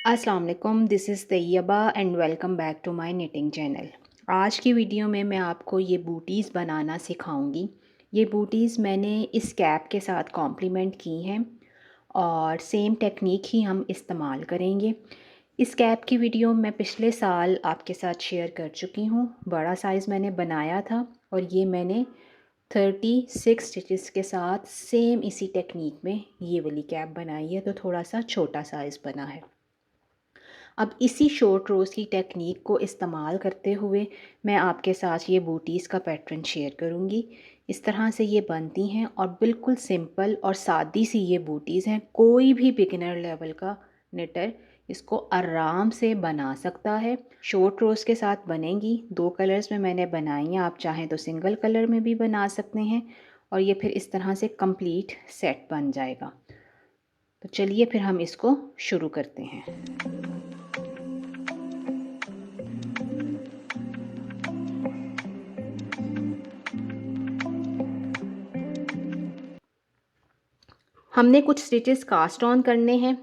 अस्सलाम वालेकुम, this is Tayyaba and welcome back to my knitting channel. आज की वीडियो में मैं आपको ये बूटीज़ बनाना सिखाऊंगी। ये बूटीज़ मैंने इस कैप के साथ कॉम्प्लीमेंट की हैं और सेम टेक्निक ही हम इस्तेमाल करेंगे। इस कैप की वीडियो मैं पिछले साल आपके साथ शेयर कर चुकी हूँ। बड़ा साइज़ मैंने बनाया था और ये मैंने 36 स्टिचेस के साथ सेम इसी टेक्निक में ये वाली कैप बनाई है, तो थोड़ा सा छोटा साइज़ बना है। अब इसी शॉर्ट रोज़ की टेक्निक को इस्तेमाल करते हुए मैं आपके साथ ये बूटीज़ का पैटर्न शेयर करूँगी। इस तरह से ये बनती हैं और बिल्कुल सिंपल और सादी सी ये बूटीज़ हैं। कोई भी बिगिनर लेवल का निटर इसको आराम से बना सकता है। शॉर्ट रोज़ के साथ बनेंगी। 2 कलर्स में मैंने बनाई हैं, आप चाहें तो सिंगल कलर में भी बना सकते हैं और ये फिर इस तरह से कंप्लीट सेट बन जाएगा। तो चलिए फिर हम इसको शुरू करते हैं। हमने कुछ स्टिचेस कास्ट ऑन करने हैं।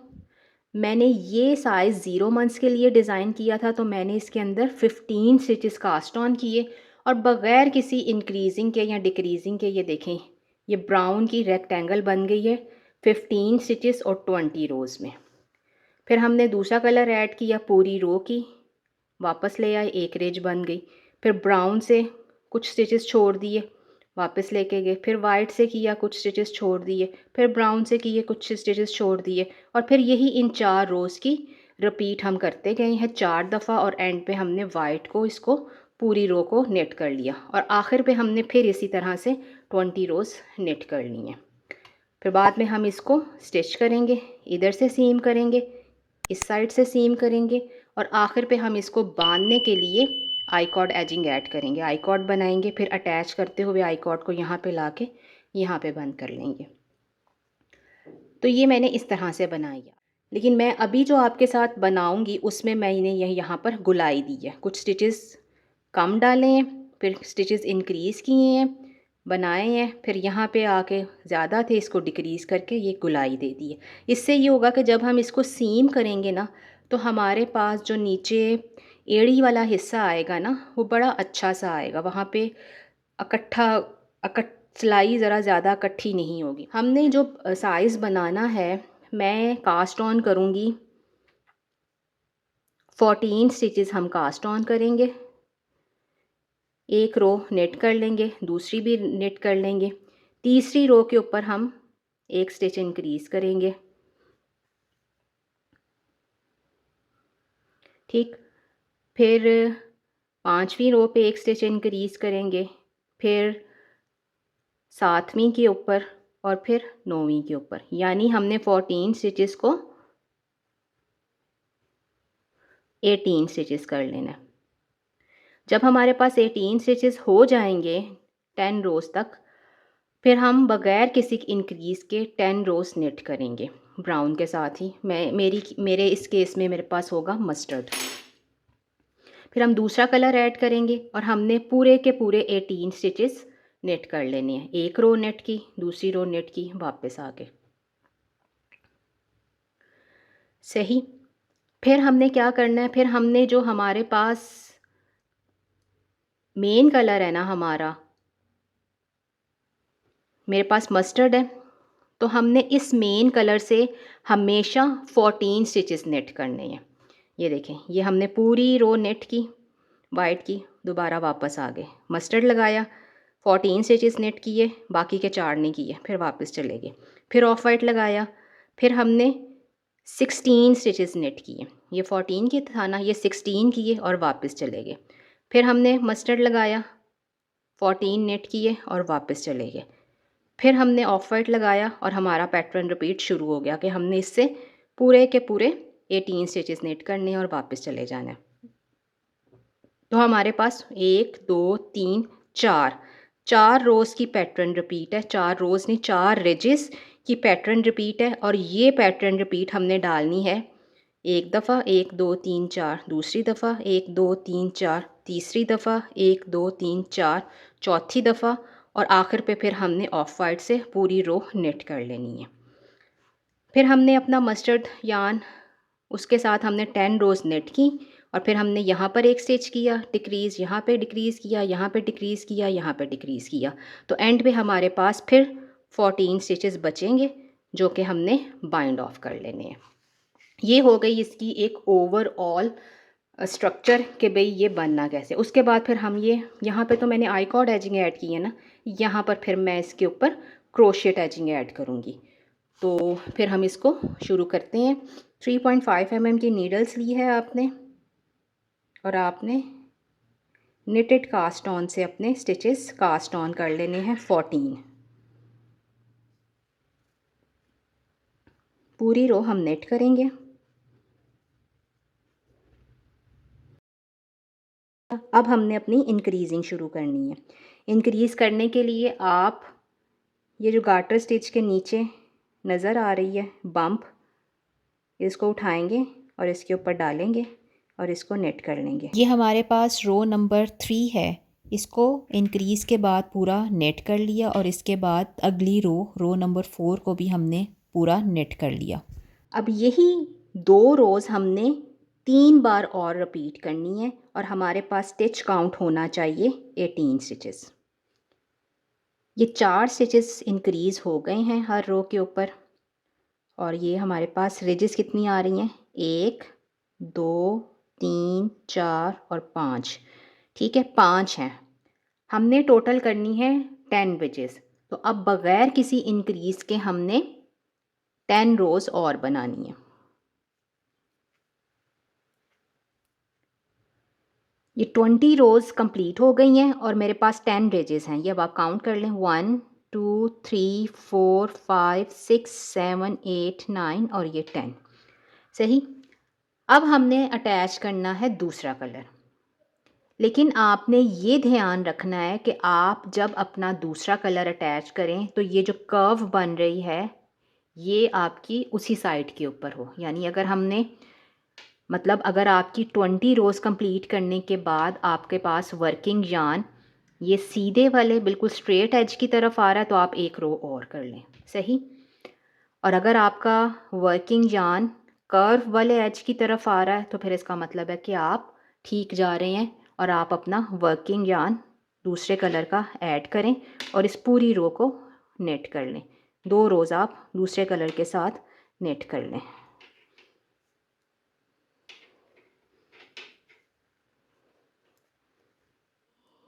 मैंने ये साइज़ 0 मंथ्स के लिए डिज़ाइन किया था, तो मैंने इसके अंदर 15 स्टिचेस कास्ट ऑन किए और बग़ैर किसी इंक्रीज़िंग के या डिक्रीज़िंग के ये देखें, ये ब्राउन की रेक्टेंगल बन गई है 15 स्टिचेस और 20 रोज़ में। फिर हमने दूसरा कलर ऐड किया, पूरी रो की वापस ले आए, एक रेज बन गई। फिर ब्राउन से कुछ स्टिचेस छोड़ दिए, वापस लेके गए। फिर वाइट से किया, कुछ स्टिचेस छोड़ दिए। फिर ब्राउन से किए, कुछ स्टिचेस छोड़ दिए और फिर यही इन 4 रोज़ की रिपीट हम करते गए हैं 4 दफ़ा और एंड पे हमने वाइट को इसको पूरी रो को नेट कर लिया और आखिर पे हमने फिर इसी तरह से 20 रोज़ नेट कर ली हैं। फिर बाद में हम इसको स्टिच करेंगे, इधर से सीम करेंगे, इस साइड से सीम करेंगे और आखिर पे हम इसको बांधने के लिए आई कॉर्ड एजिंग ऐड करेंगे। आई कॉर्ड बनाएंगे, फिर अटैच करते हुए आई कॉर्ड को यहाँ पे लाके यहाँ पे बंद कर लेंगे। तो ये मैंने इस तरह से बनाई है। लेकिन मैं अभी जो आपके साथ बनाऊंगी उसमें मैंने यहाँ पर गुलाई दी है। कुछ स्टिचेस कम डाले हैं, फिर स्टिचेस इंक्रीज़ किए हैं, बनाए हैं, फिर यहाँ पे आके ज़्यादा थे, इसको डिक्रीज़ करके ये गुलाई दे दी है। इससे ये होगा कि जब हम इसको सीम करेंगे ना, तो हमारे पास जो नीचे एड़ी वाला हिस्सा आएगा ना, वो बड़ा अच्छा सा आएगा। वहाँ पे इकट्ठा सिलाई ज़रा ज़्यादा इकट्ठी नहीं होगी। हमने जो साइज़ बनाना है, मैं कास्ट ऑन करूँगी 14 स्टिचेस हम कास्ट ऑन करेंगे। एक रो नेट कर लेंगे, दूसरी भी नेट कर लेंगे, तीसरी रो के ऊपर हम एक स्टिच इंक्रीज़ करेंगे। ठीक, फिर 5वीं रो पे एक स्टिच इंक्रीज़ करेंगे, फिर 7वीं के ऊपर और फिर 9वीं के ऊपर। यानी हमने 14 स्टिचेस को 18 स्टिचेस कर लेना है। जब हमारे पास 18 स्टिचेस हो जाएंगे 10 रोज़ तक, फिर हम बग़ैर किसी इंक्रीज़ के 10 रोज़ नेट करेंगे ब्राउन के साथ ही। मेरे इस केस में मेरे पास होगा मस्टर्ड। फिर हम दूसरा कलर ऐड करेंगे और हमने पूरे के पूरे 18 स्टिचेस नेट कर लेने हैं। एक रो नेट की, दूसरी रो नेट की, वापस आके सही। फिर हमने क्या करना है, फिर हमने जो हमारे पास मेन कलर है ना हमारा, मेरे पास मस्टर्ड है, तो हमने इस मेन कलर से हमेशा 14 स्टिचेस नेट करने हैं। ये देखें, ये हमने पूरी रो नेट की वाइट की, दोबारा वापस आ गए, मस्टर्ड लगाया, 14 स्टिचेस नेट किए, बाकी के 4 नहीं किए, फिर वापस चले गए। फिर ऑफ वाइट लगाया, फिर हमने 16 स्टिचेस नेट किए। ये 14 की था ना, ये 16 किए और वापस चले गए। फिर हमने मस्टर्ड लगाया, 14 नेट किए और वापस चले गए। फिर हमने ऑफ वाइट लगाया और हमारा पैटर्न रिपीट शुरू हो गया कि हमने इससे पूरे के पूरे 18 स्टिचेस नेट करने और वापस चले जाना है। तो हमारे पास 1 2 3 4 रोज़ की पैटर्न रिपीट है। 4 रोज़ नहीं, 4 रिजेस की पैटर्न रिपीट है और ये पैटर्न रिपीट हमने डालनी है एक दफ़ा, 1 2 3 4, दूसरी दफ़ा 1 2 3 4, तीसरी दफ़ा 1 2 3 4, चौथी दफ़ा और आखिर पे फिर हमने ऑफ वाइट से पूरी रो नेट कर लेनी है। फिर हमने अपना मस्टर्ड यार्न उसके साथ हमने 10 रोज़ नेट की और फिर हमने यहाँ पर एक स्टिच किया डिक्रीज़, यहाँ पे डिक्रीज़ किया, यहाँ पे डिक्रीज़ किया, यहाँ पे डिक्रीज़ किया। तो एंड पे हमारे पास फिर 14 स्टिचेस बचेंगे जो कि हमने बाइंड ऑफ कर लेने हैं। ये हो गई इसकी एक ओवरऑल स्ट्रक्चर कि भाई ये बनना कैसे। उसके बाद फिर हम ये यहाँ पे तो मैंने आई कॉर्ड एजिंग ऐड की है ना, यहाँ पर फिर मैं इसके ऊपर क्रोशिएट एजिंग ऐड करूँगी। तो फिर हम इसको शुरू करते हैं। 3.5 mm की नीडल्स ली है आपने और आपने निटेड कास्ट ऑन से अपने स्टिचेस कास्ट ऑन कर लेने हैं 14। पूरी रो हम नेट करेंगे। अब हमने अपनी इंक्रीजिंग शुरू करनी है। इंक्रीज़ करने के लिए आप ये जो गार्टर स्टिच के नीचे नज़र आ रही है बम्प, इसको उठाएंगे और इसके ऊपर डालेंगे और इसको नेट कर लेंगे। ये हमारे पास रो नंबर 3 है। इसको इंक्रीज़ के बाद पूरा नेट कर लिया और इसके बाद अगली रो नंबर 4 को भी हमने पूरा नेट कर लिया। अब यही 2 रोज़ हमने 3 बार और रिपीट करनी है और हमारे पास स्टिच काउंट होना चाहिए 18 स्टिचेस। ये 4 स्टिचेस इंक्रीज़ हो गए हैं हर रो के ऊपर और ये हमारे पास रिजेस कितनी आ रही हैं, 1 2 3 4 और 5। ठीक है, 5 हैं। हमने टोटल करनी है 10 रिजेस। तो अब बग़ैर किसी इंक्रीज़ के हमने 10 रोज़ और बनानी है। ये 20 रोज़ कंप्लीट हो गई हैं और मेरे पास 10 रिजेस हैं। ये अब आप काउंट कर लें, 1 2 3 4 5 6 7 8 9 और ये 10। सही। अब हमने अटैच करना है दूसरा कलर, लेकिन आपने ये ध्यान रखना है कि आप जब अपना दूसरा कलर अटैच करें तो ये जो कर्व बन रही है ये आपकी उसी साइड के ऊपर हो। यानी अगर हमने मतलब अगर आपकी 20 रोज़ कंप्लीट करने के बाद आपके पास वर्किंग यार्न ये सीधे वाले बिल्कुल स्ट्रेट एज की तरफ आ रहा है तो आप एक रो और कर लें। सही। और अगर आपका वर्किंग यार्न कर्व वाले एज की तरफ आ रहा है तो फिर इसका मतलब है कि आप ठीक जा रहे हैं और आप अपना वर्किंग यार्न दूसरे कलर का ऐड करें और इस पूरी रो को नेट कर लें। 2 रोज़ आप दूसरे कलर के साथ नेट कर लें।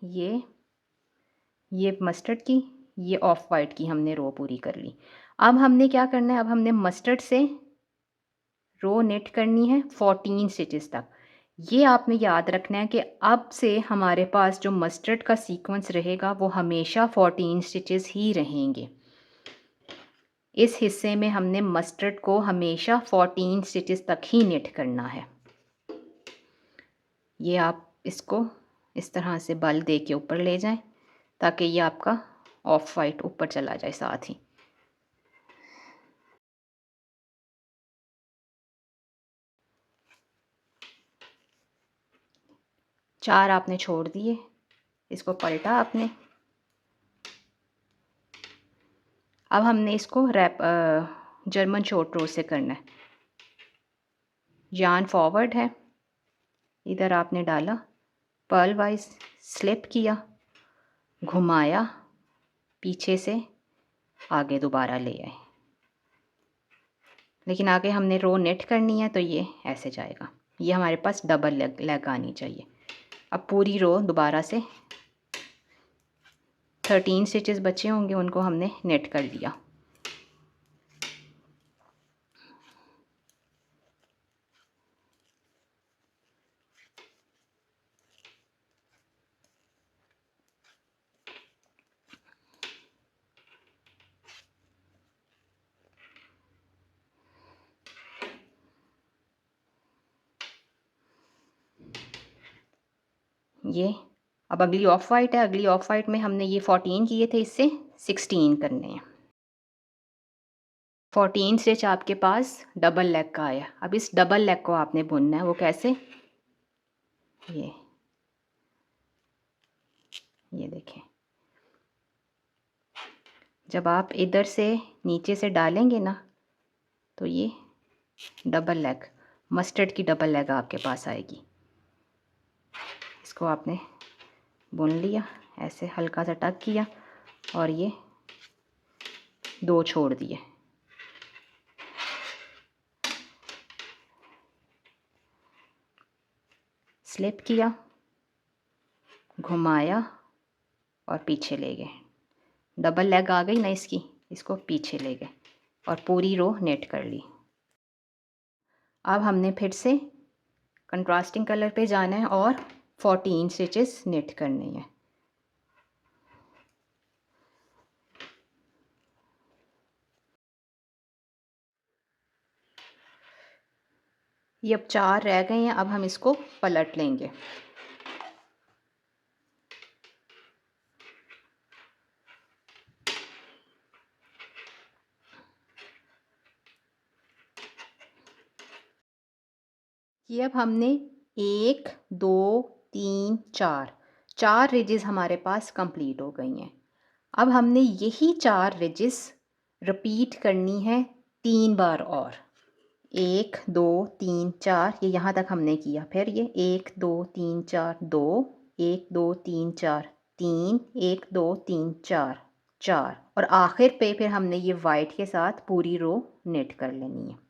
ये मस्टर्ड की, ये ऑफ वाइट की हमने रो पूरी कर ली। अब हमने क्या करना है, अब हमने मस्टर्ड से रो नेट करनी है 14 स्टिचेस तक। ये आपने याद रखना है कि अब से हमारे पास जो मस्टर्ड का सीक्वेंस रहेगा वो हमेशा 14 स्टिचेस ही रहेंगे। इस हिस्से में हमने मस्टर्ड को हमेशा 14 स्टिचेस तक ही नेट करना है। ये आप इसको इस तरह से बल दे के ऊपर ले जाएं ताकि ये आपका ऑफ वाइट ऊपर चला जाए साथ ही। चार आपने छोड़ दिए, इसको पलटा आपने। अब हमने इसको रैप जर्मन शॉर्ट रो से करना है। यार्न फॉरवर्ड है, इधर आपने डाला, पर्ल वाइज स्लिप किया, घुमाया, पीछे से आगे दोबारा ले आए। लेकिन आगे हमने रो नेट करनी है तो ये ऐसे जाएगा। ये हमारे पास डबल लेग आनी चाहिए। अब पूरी रो दोबारा से 13 स्टिचेस बचे होंगे उनको हमने नेट कर लिया। ये अब अगली ऑफ वाइट है। अगली ऑफ वाइट में हमने ये 14 किए थे, इससे 16 करने हैं। 14 स्टिच आपके पास डबल लेग का आया। अब इस डबल लेग को आपने बुनना है। वो कैसे, ये देखें, जब आप इधर से नीचे से डालेंगे ना तो ये डबल लेग मस्टर्ड की डबल लेग आपके पास आएगी। इसको आपने बुन लिया, ऐसे हल्का सा टक किया और ये 2 छोड़ दिए। स्लिप किया, घुमाया और पीछे ले गए। डबल लेग आ गई ना इसकी, इसको पीछे ले गए और पूरी रो नेट कर ली। अब हमने फिर से कंट्रास्टिंग कलर पे जाना है और 14 स्टिचेस नेट करनी है। ये अब 4 रह गए हैं, अब हम इसको पलट लेंगे। ये अब हमने 1 2 3 4 रिजेस हमारे पास कंप्लीट हो गई हैं। अब हमने यही 4 रिजेस रिपीट करनी है 3 बार और। 1 2 3 4 ये यहाँ तक हमने किया, फिर ये 1 2 3 4 2 1 2 3 4 3 1 2 3 4 4 और आखिर पे फिर हमने ये वाइट के साथ पूरी रो नेट कर लेनी है।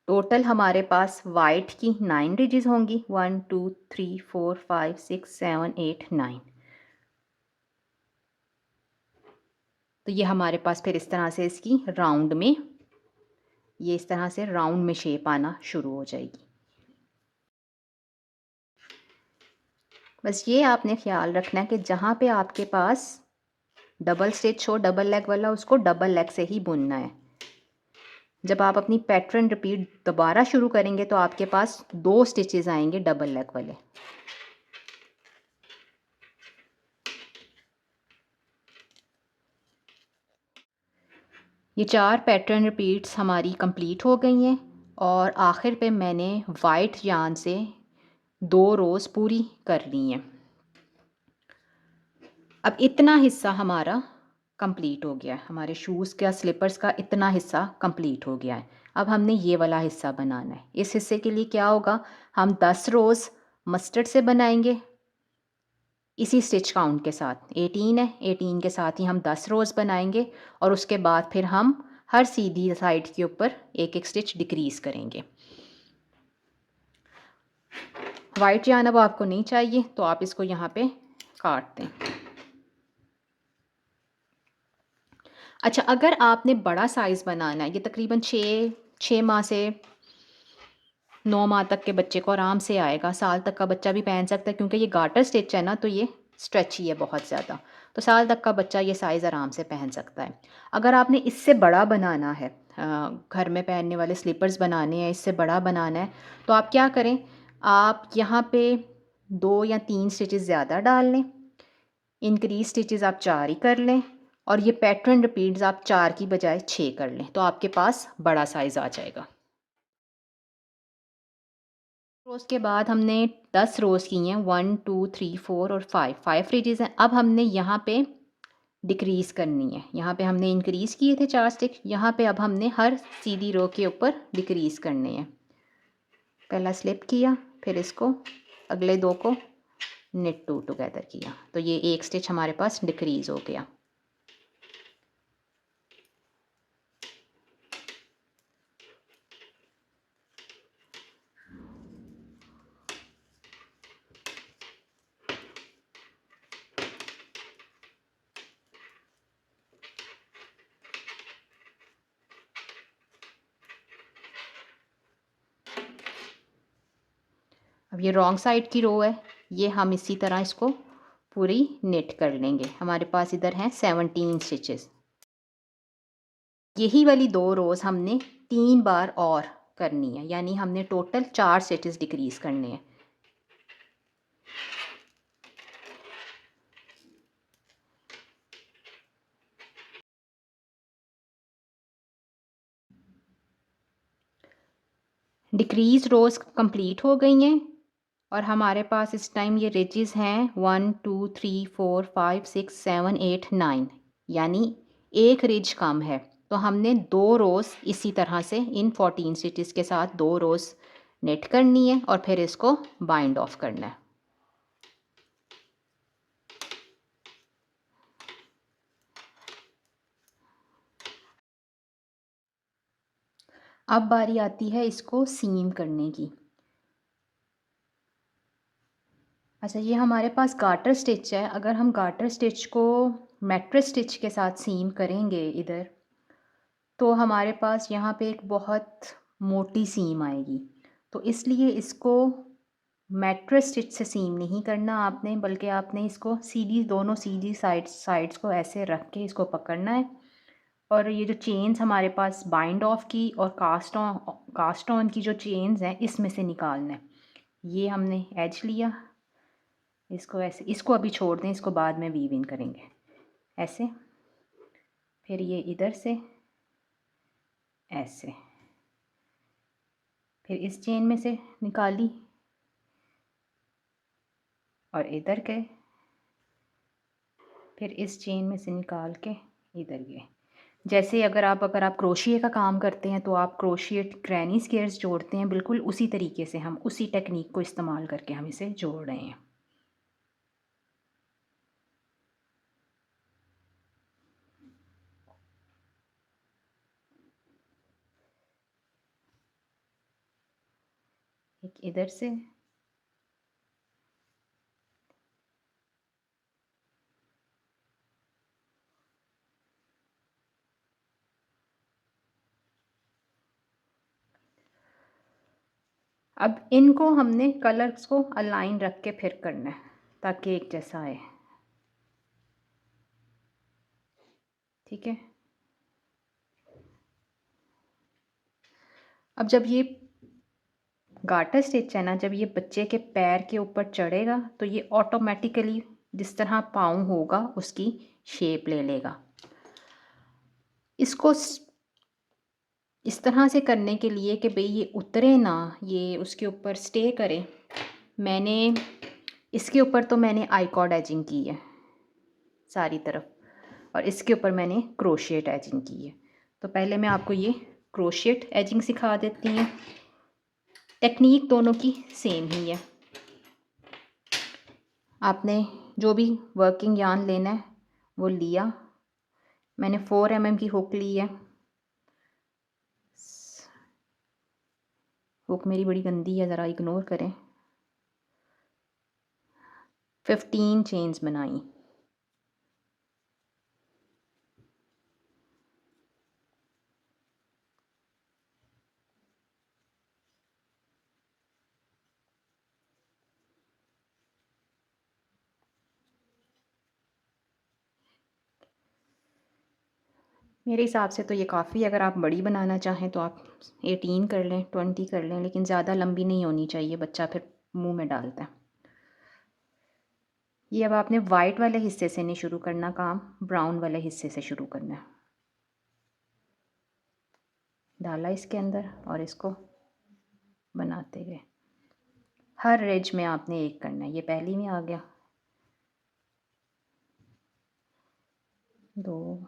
टोटल हमारे पास वाइट की 9 रिजेस होंगी, 1 2 3 4 5 6 7 8 9। तो ये हमारे पास फिर इस तरह से इसकी राउंड में, ये इस तरह से राउंड में शेप आना शुरू हो जाएगी। बस ये आपने ख्याल रखना है कि जहाँ पे आपके पास डबल स्टिच हो डबल लेग वाला, उसको डबल लेग से ही बुनना है। जब आप अपनी पैटर्न रिपीट दोबारा शुरू करेंगे तो आपके पास 2 स्टिचेस आएंगे डबल लेग वाले। ये 4 पैटर्न रिपीट्स हमारी कंप्लीट हो गई हैं और आखिर पे मैंने वाइट यार्न से 2 रोज़ पूरी कर ली हैं। अब इतना हिस्सा हमारा कंप्लीट हो गया है, हमारे शूज़ का स्लीपर्स का इतना हिस्सा कंप्लीट हो गया है। अब हमने ये वाला हिस्सा बनाना है। इस हिस्से के लिए क्या होगा, हम 10 रोज़ मस्टर्ड से बनाएंगे इसी स्टिच काउंट के साथ। 18 है, 18 के साथ ही हम 10 रोज़ बनाएंगे और उसके बाद फिर हम हर सीधी साइड के ऊपर एक एक स्टिच डिक्रीज़ करेंगे। वाइट यार्न अब आपको नहीं चाहिए तो आप इसको यहाँ पे काट दें। अच्छा, अगर आपने बड़ा साइज़ बनाना है, ये तकरीबन 6 माह से 9 माह तक के बच्चे को आराम से आएगा, साल तक का बच्चा भी पहन सकता है क्योंकि ये गार्टर स्टिच है ना, तो ये स्ट्रेची है बहुत ज़्यादा, तो साल तक का बच्चा ये साइज़ आराम से पहन सकता है। अगर आपने इससे बड़ा बनाना है, घर में पहनने वाले स्लीपर्स बनाने हैं, इससे बड़ा बनाना है, तो आप क्या करें, आप यहाँ पे 2 या 3 स्टिचेस ज़्यादा डाल लें, इंक्रीज स्टिचेस आप 4 ही कर लें और ये पैटर्न रिपीट्स आप 4 की बजाय 6 कर लें, तो आपके पास बड़ा साइज़ आ जाएगा। रोज़ के बाद हमने 10 रोज़ की हैं, 1 2 3 4 और 5 रिजेस हैं। अब हमने यहाँ पे डिक्रीज़ करनी है, यहाँ पे हमने इंक्रीज़ किए थे 4 स्टिच, यहाँ पे अब हमने हर सीधी रो के ऊपर डिक्रीज़ करने हैं। पहला स्लिप किया, फिर इसको अगले 2 को निट 2 टुगेदर किया, तो ये एक स्टिच हमारे पास डिक्रीज़ हो गया। अब ये रॉन्ग साइड की रो है, ये हम इसी तरह इसको पूरी नेट कर लेंगे। हमारे पास इधर हैं 17 स्टिचेस। यही वाली 2 रोज़ हमने 3 बार और करनी है, यानी हमने टोटल 4 स्टिचेस डिक्रीज़ करने हैं। डिक्रीज़ रोज़ कंप्लीट हो गई हैं और हमारे पास इस टाइम ये रिजेस हैं 1 2 3 4 5 6 7 8 9, यानी एक रिज कम है। तो हमने 2 रोज़ इसी तरह से इन 14 स्टिचेस के साथ 2 रोज़ नेट करनी है और फिर इसको बाइंड ऑफ करना है। अब बारी आती है इसको सीम करने की। अच्छा, ये हमारे पास गार्टर स्टिच है। अगर हम गार्टर स्टिच को मैट्रेस स्टिच के साथ सीम करेंगे इधर, तो हमारे पास यहाँ पे एक बहुत मोटी सीम आएगी। तो इसलिए इसको मैट्रेस स्टिच से सीम नहीं करना आपने, बल्कि आपने इसको सीधी, दोनों सीधी साइड्स को ऐसे रख के इसको पकड़ना है। और ये जो चेन्स हमारे पास बाइंड ऑफ की और कास्ट ऑन की जो चेन्स हैं, इसमें से निकालना है। ये हमने एज लिया, इसको ऐसे, इसको अभी छोड़ दें, इसको बाद में वीव इन करेंगे ऐसे। फिर ये इधर से ऐसे, फिर इस चेन में से निकाली और इधर गए, फिर इस चेन में से निकाल के इधर गए। जैसे अगर आप क्रोशिया का काम करते हैं तो आप क्रोशिएट ग्रैनी स्केयर्स जोड़ते हैं, बिल्कुल उसी तरीके से हम उसी टेक्निक को इस्तेमाल करके हम इसे जोड़ रहे हैं। एक इधर से, अब इनको हमने कलर्स को अलाइन रख के फिर करना है ताकि एक जैसा आए। ठीक है। अब जब ये गार्टर स्टिच है ना, जब ये बच्चे के पैर के ऊपर चढ़ेगा तो ये ऑटोमेटिकली जिस तरह पाँव होगा उसकी शेप ले लेगा। इसको इस तरह से करने के लिए कि भाई ये उतरे ना, ये उसके ऊपर स्टे करे, मैंने इसके ऊपर तो मैंने आई कॉर्ड एजिंग की है सारी तरफ, और इसके ऊपर मैंने क्रोशिएट एजिंग की है। तो पहले मैं आपको ये क्रोशिएट एजिंग सिखा देती हूँ। टेक्निक दोनों की सेम ही है। आपने जो भी वर्किंग यार्न लेना है वो लिया। मैंने 4 mm की हुक ली है। हुक मेरी बड़ी गंदी है, ज़रा इग्नोर करें। 15 चेन्स बनाई। मेरे हिसाब से तो ये काफ़ी, अगर आप बड़ी बनाना चाहें तो आप 18 कर लें, 20 कर लें, लेकिन ज़्यादा लंबी नहीं होनी चाहिए, बच्चा फिर मुंह में डालता है। ये अब आपने वाइट वाले हिस्से से नहीं शुरू करना काम, ब्राउन वाले हिस्से से शुरू करना है। डाला इसके अंदर और इसको बनाते गए। हर रेज में आपने एक करना है। ये पहली में आ गया, 2,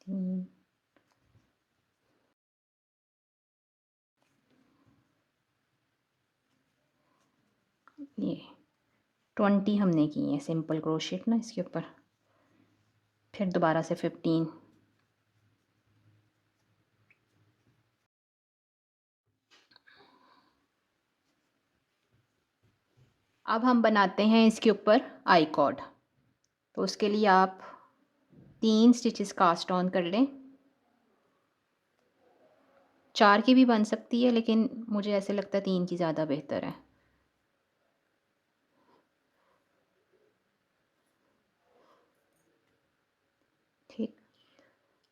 3, ये 20 हमने की हैं सिंपल क्रोशिएट ना इसके ऊपर। फिर दोबारा से 15। अब हम बनाते हैं इसके ऊपर आई कॉर्ड। तो उसके लिए आप 3 स्टिचेस कास्ट ऑन कर लें। 4 की भी बन सकती है, लेकिन मुझे ऐसे लगता है 3 की ज़्यादा बेहतर है। ठीक।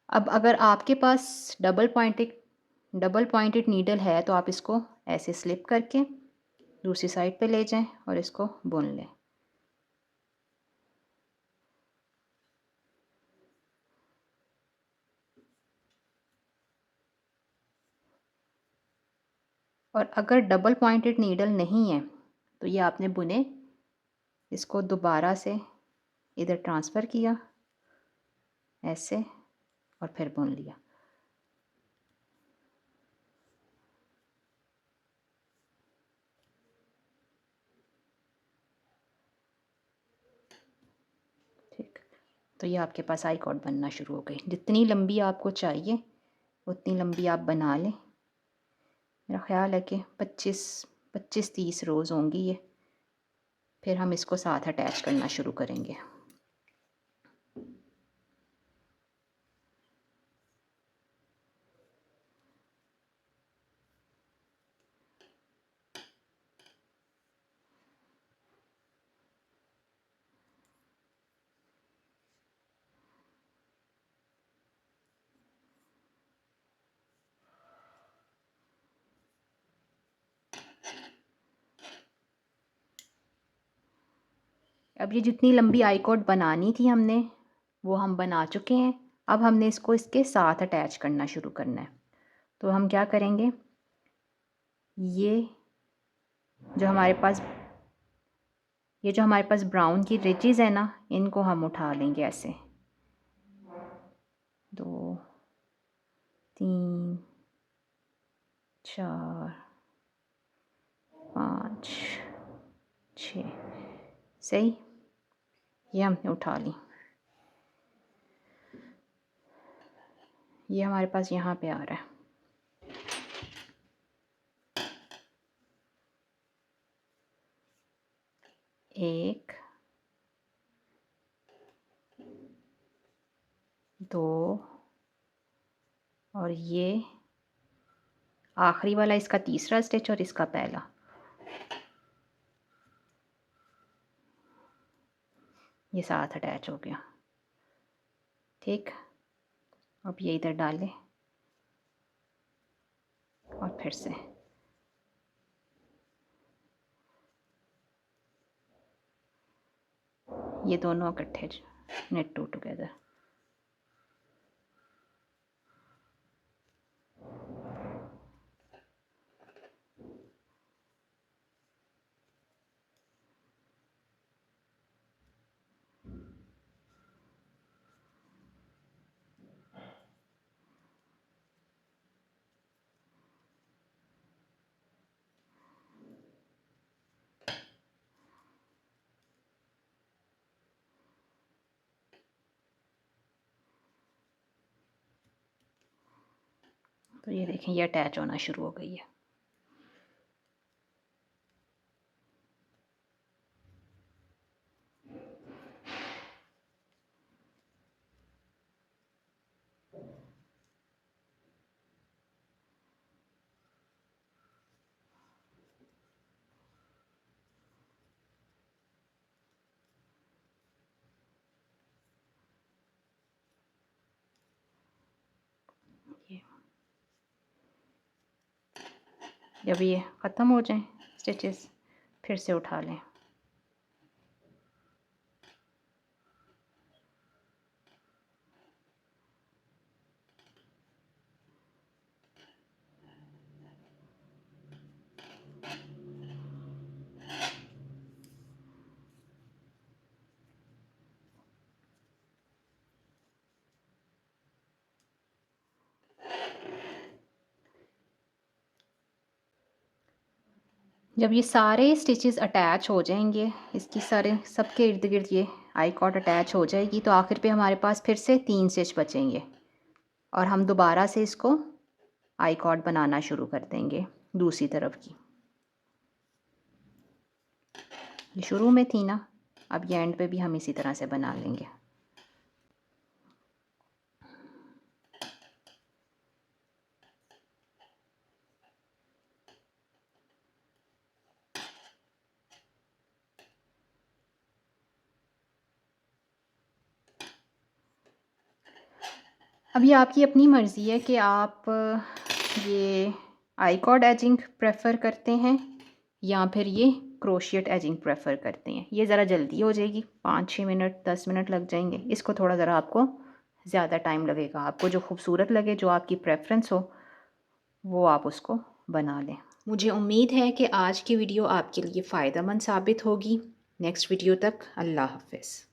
अब अगर आपके पास डबल पॉइंटेड नीडल है तो आप इसको ऐसे स्लिप करके दूसरी साइड पे ले जाएं और इसको बुन लें। और अगर डबल पॉइंटेड नीडल नहीं है तो ये आपने बुने, इसको दोबारा से इधर ट्रांसफ़र किया ऐसे और फिर बुन लिया। ठीक, तो ये आपके पास आई कॉर्ड बनना शुरू हो गई। जितनी लंबी आपको चाहिए उतनी लंबी आप बना लें। मेरा ख़्याल है कि 25-30 रोज़ होंगी ये। फिर हम इसको साथ अटैच करना शुरू करेंगे। अब ये जितनी लंबी आई कॉर्ड बनानी थी हमने, वो हम बना चुके हैं। अब हमने इसको इसके साथ अटैच करना शुरू करना है। तो हम क्या करेंगे, ये जो हमारे पास ब्राउन की रिजेस है ना, इनको हम उठा लेंगे ऐसे। 2 3 4 5 6 सही, ये हमने उठा ली। ये हमारे पास यहाँ पे आ रहा है। एक, दो, और ये आखिरी वाला इसका तीसरा स्टिच और इसका पहला। ये साथ अटैच हो गया। ठीक, अब ये इधर डालें और फिर से ये दोनों इकट्ठे नेट टू टुगेदर। तो ये देखें, ये अटैच होना शुरू हो गई है। ये जब ये ख़त्म हो जाए स्टिचेस, फिर से उठा लें। जब ये सारे स्टिचेस अटैच हो जाएंगे, इसकी सारे सबके इर्द गिर्द ये आई कॉर्ड अटैच हो जाएगी, तो आखिर पे हमारे पास फिर से 3 स्टिच बचेंगे और हम दोबारा से इसको आई कॉर्ड बनाना शुरू कर देंगे दूसरी तरफ की। ये शुरू में थी ना, अब ये एंड पे भी हम इसी तरह से बना लेंगे। अब ये आपकी अपनी मर्ज़ी है कि आप ये आई कॉर्ड एजिंग प्रेफर करते हैं या फिर ये क्रोशिएट एजिंग प्रेफर करते हैं। ये ज़रा जल्दी हो जाएगी, 5-6 मिनट 10 मिनट लग जाएंगे। इसको थोड़ा ज़रा आपको ज़्यादा टाइम लगेगा। आपको जो खूबसूरत लगे, जो आपकी प्रेफरेंस हो, वो आप उसको बना लें। मुझे उम्मीद है कि आज की वीडियो आपके लिए फ़ायदेमंद साबित होगी। नेक्स्ट वीडियो तक अल्लाह हाफ़िज़।